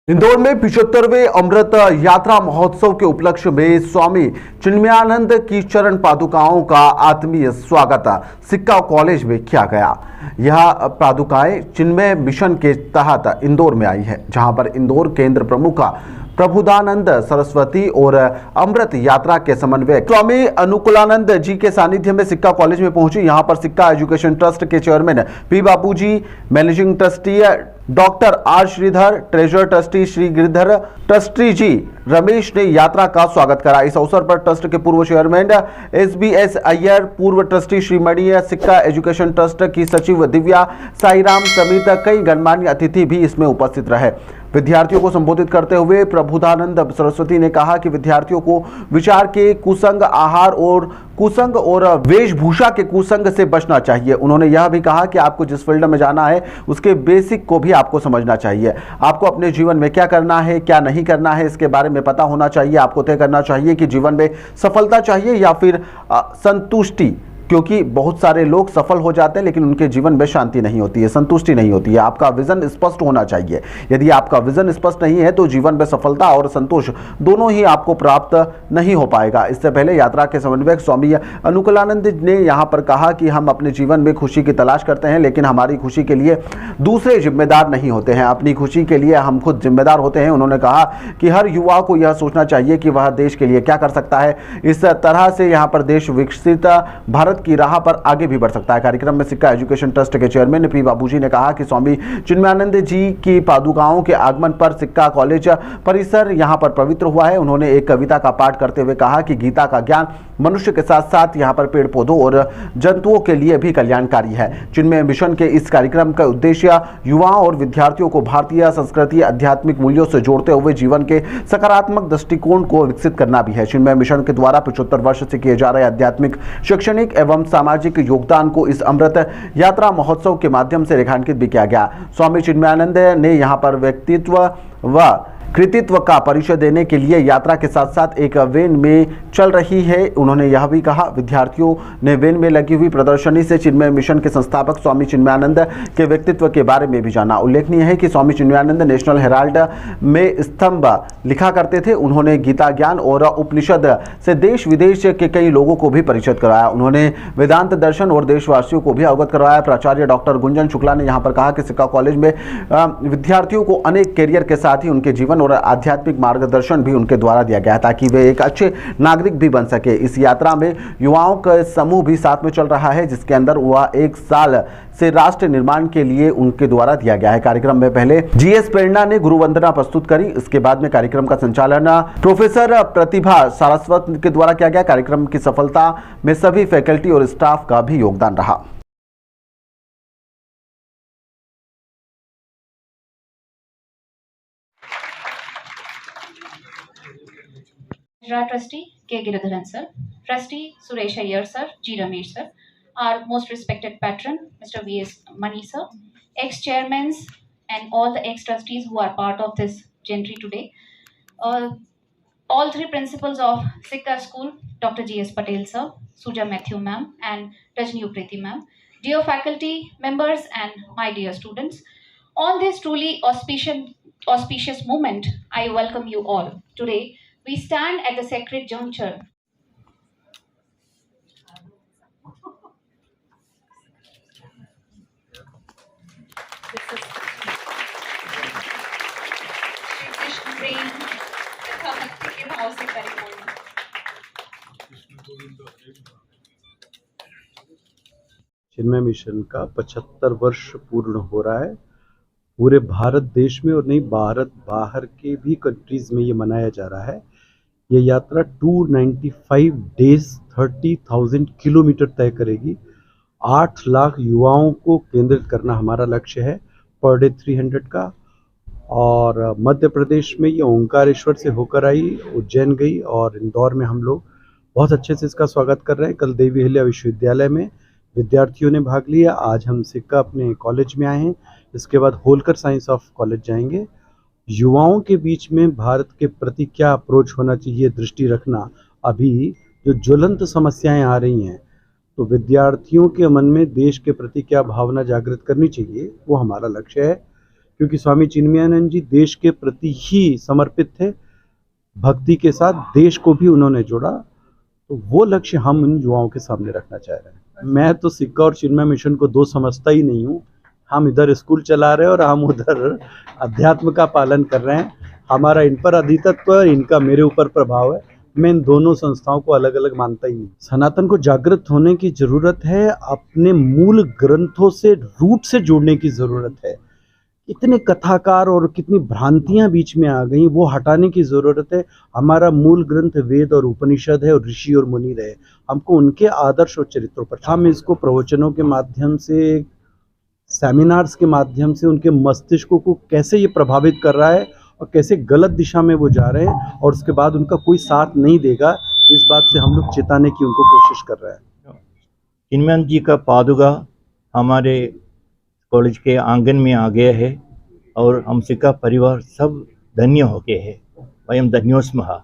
इंदौर में 75वें अमृत यात्रा महोत्सव के उपलक्ष्य में स्वामी चिन्मयानंद की चरण पादुकाओं का आत्मीय स्वागत सिक्का कॉलेज में किया गया। यह पादुकाएं चिन्मय मिशन के तहत इंदौर में आई है, जहां पर इंदौर केंद्र प्रमुख प्रबुद्धानंद सरस्वती और अमृत यात्रा के समन्वयक स्वामी अनुकूलानंद जी के सानिध्य में सिक्का कॉलेज में पहुंची। यहां पर सिक्का एजुकेशन ट्रस्ट के chairman P Bapuji, managing trustee doctor R Shridhar, treasurer trustee Shri Girdhar, trustee G Ramesh ने यात्रा का स्वागत करा। इस अवसर पर ट्रस्ट के पूर्व चेयरमैन SBS अय्यर, पूर्व ट्रस्टी श्रीमणि, सिक्का एजुकेशन ट्रस्ट की सचिव दिव्या साईराम समेत कई गणमान्य अतिथि भी इसमें उपस्थित रहे। विद्यार्थियों को संबोधित करते हुए प्रबुद्धानंद सरस्वती ने कहा कि विद्यार्थियों को विचार के कुसंग, आहार और कुसंग और वेशभूषा के कुसंग से बचना चाहिए। उन्होंने यह भी कहा कि आपको जिस फील्ड में जाना है उसके बेसिक को भी आपको समझना चाहिए। आपको अपने जीवन में क्या करना है, क्या नहीं करना है, इसके बारे में पता होना चाहिए। आपको तय करना चाहिए कि जीवन में सफलता चाहिए या फिर संतुष्टि, क्योंकि बहुत सारे लोग सफल हो जाते हैं लेकिन उनके जीवन में शांति नहीं होती है, संतुष्टि नहीं होती है। आपका विजन स्पष्ट होना चाहिए। यदि आपका विजन स्पष्ट नहीं है तो जीवन में सफलता और संतोष दोनों ही आपको प्राप्त नहीं हो पाएगा। इससे पहले यात्रा के समन्वयक स्वामी अनुकूलानंद ने यहां पर कहा कि हम अपने जीवन में खुशी की तलाश करते हैं, लेकिन हमारी खुशी के लिए दूसरे जिम्मेदार नहीं होते हैं, अपनी खुशी के लिए हम खुद जिम्मेदार होते हैं। उन्होंने कहा कि हर युवा को यह सोचना चाहिए कि वह देश के लिए क्या कर सकता है। इस तरह से यहाँ पर देश विकसित भारत की राह पर आगे भी बढ़ सकता है। कार्यक्रम में सिक्का एजुकेशन ट्रस्ट के चेयरमैन पी बापूजी ने कहा कि स्वामी चिन्मयानंद जी की पादुकाओं के आगमन पर सिक्का कॉलेज परिसर यहां पर पवित्र हुआ है। उन्होंने एक कविता का पाठ करते हुए कहा कि गीता का ज्ञान मनुष्य के साथ साथ यहां पर पेड़ पौधों और जंतुओं के लिए भी कल्याणकारी है। चिन्मय मिशन के इस कार्यक्रम का उद्देश्य युवाओं और विद्यार्थियों को भारतीय संस्कृति, आध्यात्मिक मूल्यों से जोड़ते हुए जीवन के सकारात्मक दृष्टिकोण को विकसित करना भी है। चिन्मय मिशन के द्वारा 75 वर्ष से किए जा रहे आध्यात्मिक, शैक्षणिक एवं सामाजिक योगदान को इस अमृत यात्रा महोत्सव के माध्यम से रेखांकित भी किया गया। स्वामी चिन्मयानंद ने यहां पर व्यक्तित्व व कृतित्व का परिचय देने के लिए यात्रा के साथ साथ एक वैन में चल रही है। उन्होंने यह भी कहा, विद्यार्थियों ने वैन में लगी हुई प्रदर्शनी से चिन्मय मिशन के संस्थापक स्वामी चिन्मयानंद के व्यक्तित्व के बारे में भी जाना। उल्लेखनीय है कि स्वामी चिन्मयानंद नेशनल हेराल्ड में स्तंभ लिखा करते थे। उन्होंने गीता ज्ञान और उपनिषद से देश विदेश के कई लोगों को भी परिचित कराया। उन्होंने वेदांत दर्शन और देशवासियों को भी अवगत करवाया। प्राचार्य डॉक्टर गुंजन शुक्ला ने यहाँ पर कहा कि सिक्का कॉलेज में विद्यार्थियों को अनेक कैरियर के साथ ही उनके जीवन और आध्यात्मिक मार्गदर्शन भी उनके द्वारा दिया गया ताकि वे एक अच्छे नागरिक भी बन सके। इस यात्रा में युवाओं का समूह भी साथ में चल रहा है, जिसके अंदर वह 1 साल से राष्ट्र निर्माण के लिए उनके द्वारा दिया गया है। कार्यक्रम में पहले GS प्रेरणा ने गुरु वंदना प्रस्तुत करी। इसके बाद में कार्यक्रम का संचालन प्रोफेसर प्रतिभा सारस्वत के द्वारा किया गया। कार्यक्रम की सफलता में सभी फैकल्टी और स्टाफ का भी योगदान रहा। Trustee K. Giridharan sir, Trustee Suresh Iyer sir, G. Ramesh sir, our most respected patron Mr. V.S. Mani sir, ex-chairmans and all the ex-trustees who are part of this gentry today, all 3 principals of Sikka School, Dr. G.S. Patel sir, Suja Matthew ma'am and Rajni Upriti ma'am, dear faculty members and my dear students, on this truly auspicious moment, I welcome you all. Today, we stand at the sacred juncture. Shri Krishna Prem तथा भक्ति के भाव से परिपूर्ण। चिन्मय mission का 75 वर्ष पूर्ण हो रहा है। पूरे भारत देश में और नहीं, भारत बाहर के भी कंट्रीज में ये मनाया जा रहा है। ये यात्रा 295 डेज 30,000 किलोमीटर तय करेगी। 8 लाख युवाओं को केंद्रित करना हमारा लक्ष्य है, पर डे 300 का। और मध्य प्रदेश में ये ओंकारेश्वर से होकर आई, उज्जैन गई और इंदौर में हम लोग बहुत अच्छे से इसका स्वागत कर रहे हैं। कल देवी अहिल्या विश्वविद्यालय में विद्यार्थियों ने भाग लिया। आज हम सिक्का अपने कॉलेज में आए हैं। इसके बाद होलकर साइंस ऑफ कॉलेज जाएंगे। युवाओं के बीच में भारत के प्रति क्या अप्रोच होना चाहिए, दृष्टि रखना। अभी जो ज्वलंत समस्याएं आ रही हैं, तो विद्यार्थियों के मन में देश के प्रति क्या भावना जागृत करनी चाहिए, वो हमारा लक्ष्य है। क्योंकि स्वामी चिन्मयानंद जी देश के प्रति ही समर्पित थे, भक्ति के साथ देश को भी उन्होंने जोड़ा। तो वो लक्ष्य हम इन युवाओं के सामने रखना चाह रहे हैं। मैं तो सिक्का और चिन्मय मिशन को दो समझता ही नहीं हूँ। हम इधर स्कूल चला रहे हैं और हम उधर अध्यात्म का पालन कर रहे हैं। हमारा इन पर अधितत्व है, इनका मेरे ऊपर प्रभाव है। मैं इन दोनों संस्थाओं को अलग अलग मानता ही नहीं। सनातन को जागृत होने की जरूरत है, अपने मूल ग्रंथों से रूट से जोड़ने की जरूरत है। इतने कथाकार और कितनी भ्रांतियां बीच में आ गई, वो हटाने की जरूरत है। हमारा मूल ग्रंथ वेद और उपनिषद है, और ऋषि और मुनि रहे। हमको उनके आदर्श और चरित्रों पर, हम इसको प्रवचनों के माध्यम से, सेमिनार्स के माध्यम से उनके मस्तिष्क को कैसे ये प्रभावित कर रहा है और कैसे गलत दिशा में वो जा रहे हैं, और उसके बाद उनका कोई साथ नहीं देगा, इस बात से हम लोग चिताने की उनको कोशिश कर रहे हैं। चिन्मयानंद जी का पादुका हमारे कॉलेज के आंगन में आ गया है और हम सिक्का परिवार सब धन्य हो गए हैं। वयं धन्योस्मः।